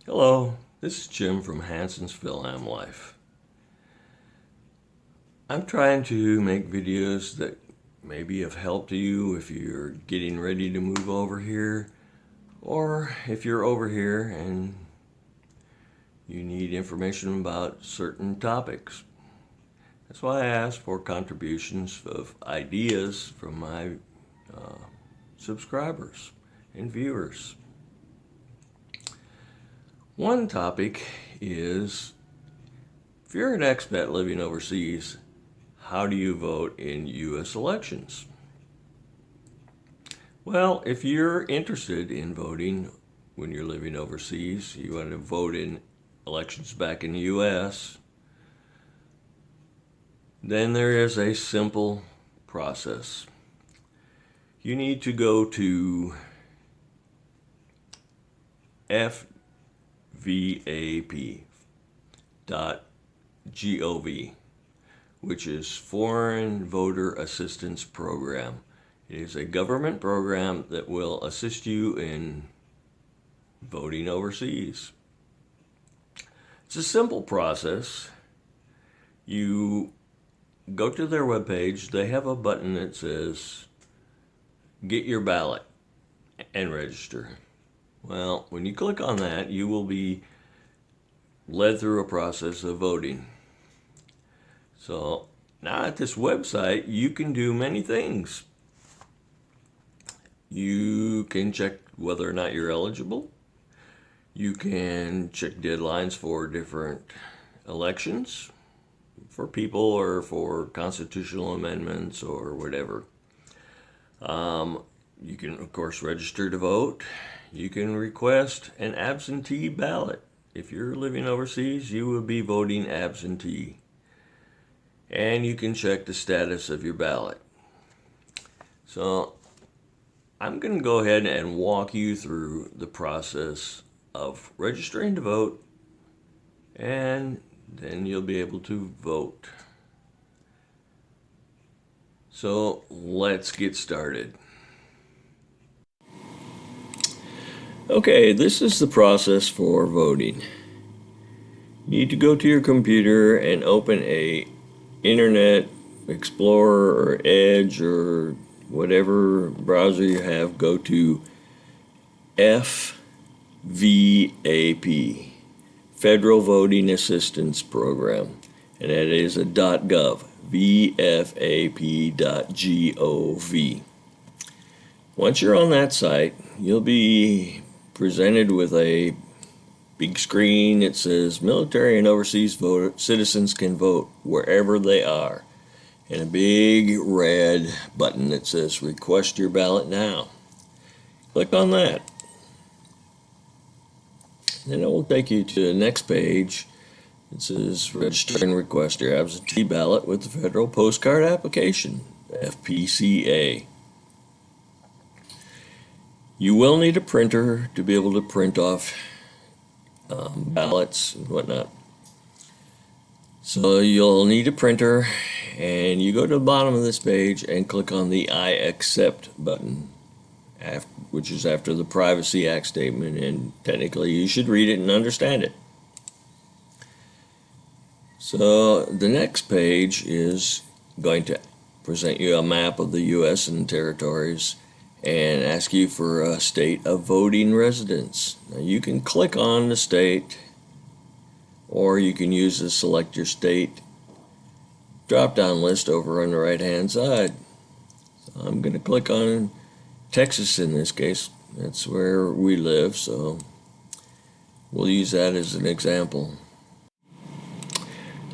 Hello, this is Jim from Hanson's Film Life. I'm trying to make videos that may be of help to you if you're getting ready to move over here, or if you're over here and you need information about certain topics. That's why I ask for contributions of ideas from my subscribers and viewers. One topic is, if you're an expat living overseas, how do you vote in U.S. elections? Well, if you're interested in voting when you're living overseas, you want to vote in elections back in the U.S., then there is a simple process. You need to go to fvap.gov, which is Foreign Voter Assistance Program. It is a government program that will assist you in voting overseas. It's a simple process. You go to their webpage. They have a button that says, "Get your ballot and register." Well, when you click on that, you will be led through a process of voting. So now at this website, you can do many things. You can check whether or not you're eligible. You can check deadlines for different elections, for people or for constitutional amendments or whatever. You can, of course, register to vote. You can request an absentee ballot. If you're living overseas, you will be voting absentee. And you can check the status of your ballot. So I'm going to go ahead and walk you through the process of registering to vote, and then you'll be able to vote. So let's get started. Okay, this is the process for voting. You need to go to your computer and open a Internet Explorer or Edge or whatever browser you have. Go to FVAP, Federal Voting Assistance Program, and that is a .gov, vfap.gov. Once you're on that site, you'll be presented with a big screen. It says military and overseas citizens can vote wherever they are, and a big red button that says request your ballot now. Click on that. Then it will take you to the next page. It says register and request your absentee ballot with the Federal Postcard Application, FPCA. You will need a printer to be able to print off ballots and whatnot. So you'll need a printer, and you go to the bottom of this page and click on the I accept button, which is after the Privacy Act statement, and technically you should read it and understand it. So the next page is going to present you a map of the U.S. and territories and ask you for a state of voting residence. Now you can click on the state, or you can use the select your state drop-down list over on the right-hand side. So I'm going to click on Texas in this case. That's where we live, so we'll use that as an example.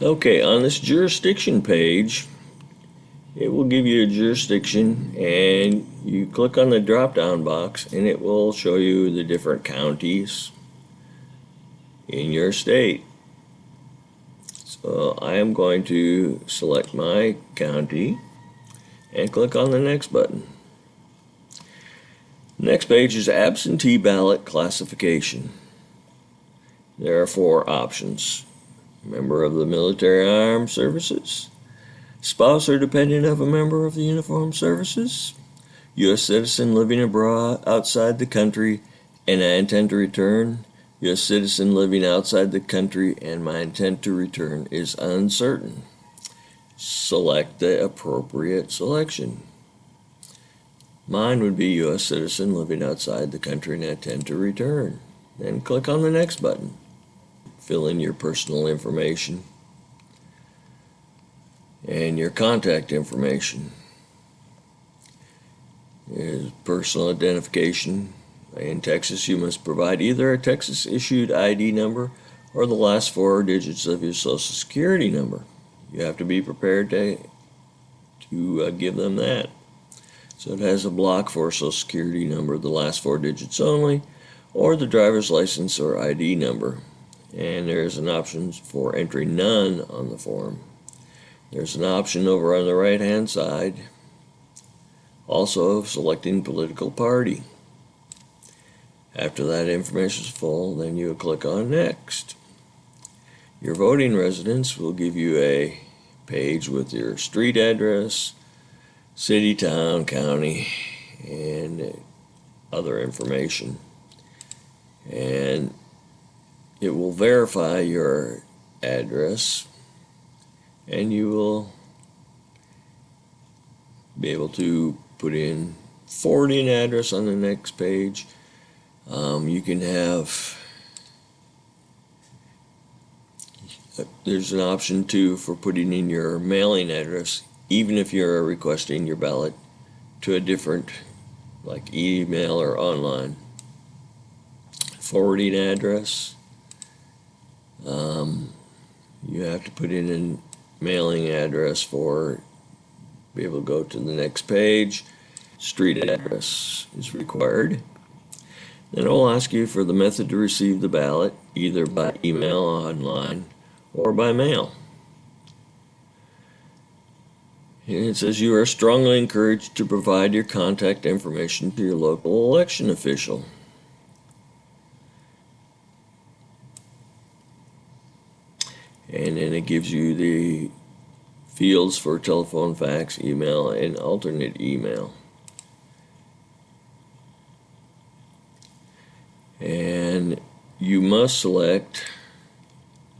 Okay, on this jurisdiction page, it will give you a jurisdiction, and you click on the drop-down box and it will show you the different counties in your state. So I am going to select my county and click on the next button. Next page is absentee ballot classification. There are 4 options: member of the military armed services, spouse or dependent of a member of the uniformed services, U.S. citizen living abroad outside the country, and I intend to return, U.S. citizen living outside the country and my intent to return is uncertain. Select the appropriate selection. Mine would be U.S. citizen living outside the country and I intend to return. Then click on the next button. Fill in your personal information and your contact information. Here's personal identification. In Texas, you must provide either a Texas-issued ID number or the last 4 digits of your Social Security number. You have to be prepared to give them that. So it has a block for Social Security number, the last 4 digits only, or the driver's license or ID number. And there's an option for entering none on the form. There's an option over on the right-hand side, also of selecting political party. After that information is full, then you click on Next. Your voting residence will give you a page with your street address, city, town, county, and other information. And it will verify your address, and you will be able to put in forwarding address on the next page. You can have, there's an option too for putting in your mailing address, even if you're requesting your ballot to a different, like email or online. Forwarding address, you have to put in a mailing address for be able to go to the next page. Street address is required. Then it will ask you for the method to receive the ballot, either by email, online, or by mail. And it says you are strongly encouraged to provide your contact information to your local election official. And then it gives you the fields for telephone, fax, email, and alternate email. And you must select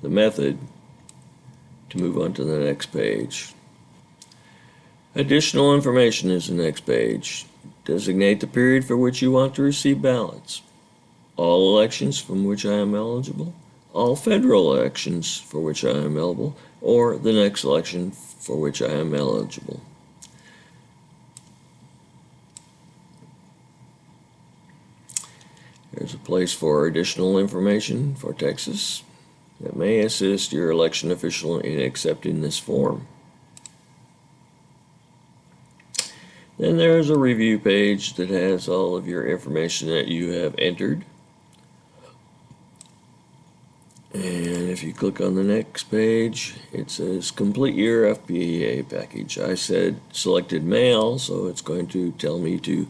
the method to move on to the next page. Additional information is the next page. Designate the period for which you want to receive ballots. All elections from which I am eligible, all federal elections for which I am eligible, or the next election for which I am eligible. There's a place for additional information for Texas that may assist your election official in accepting this form. Then there's a review page that has all of your information that you have entered. And if you click on the next page, it says complete your FPA package. I selected mail, so it's going to tell me to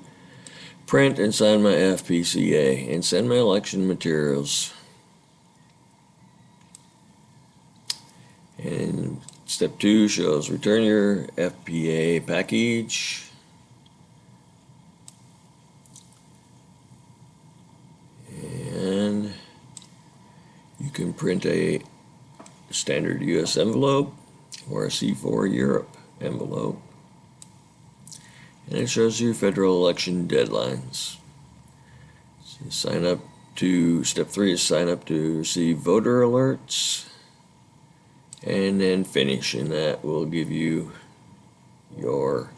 print and sign my FPCA and send my election materials. And step 2 shows return your FPA package. And you can print a standard US envelope or a C4 Europe envelope. And it shows you federal election deadlines. So sign up to, step 3 is sign up to receive voter alerts. And then finish, and that will give you your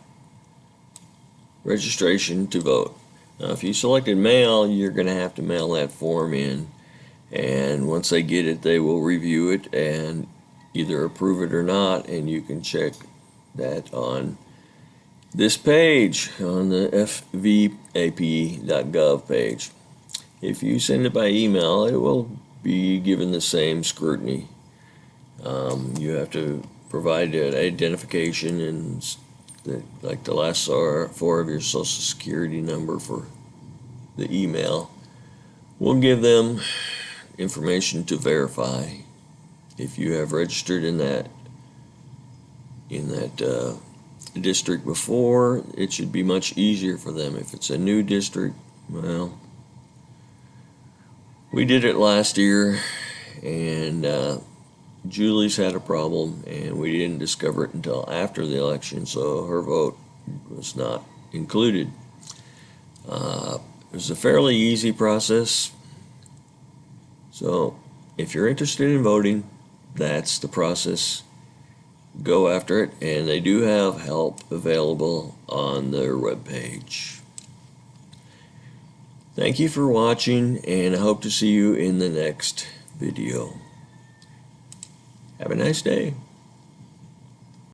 registration to vote. Now, if you selected mail, you're going to have to mail that form in. And once they get it, they will review it and either approve it or not. And you can check that on this page, on the fvap.gov page. If you send it by email, it will be given the same scrutiny. You have to provide an identification and like the last 4 of your Social Security number for the email. We'll give them information to verify if you have registered in that district before. It should be much easier for them. If it's a new district, well, We did it last year, and Julie's had a problem, and we didn't discover it until after the election, so her vote was not included. It was a fairly easy process, so if you're interested in voting, that's the process. Go after it, and they do have help available on their webpage. Thank you for watching, and I hope to see you in the next video. Have a nice day.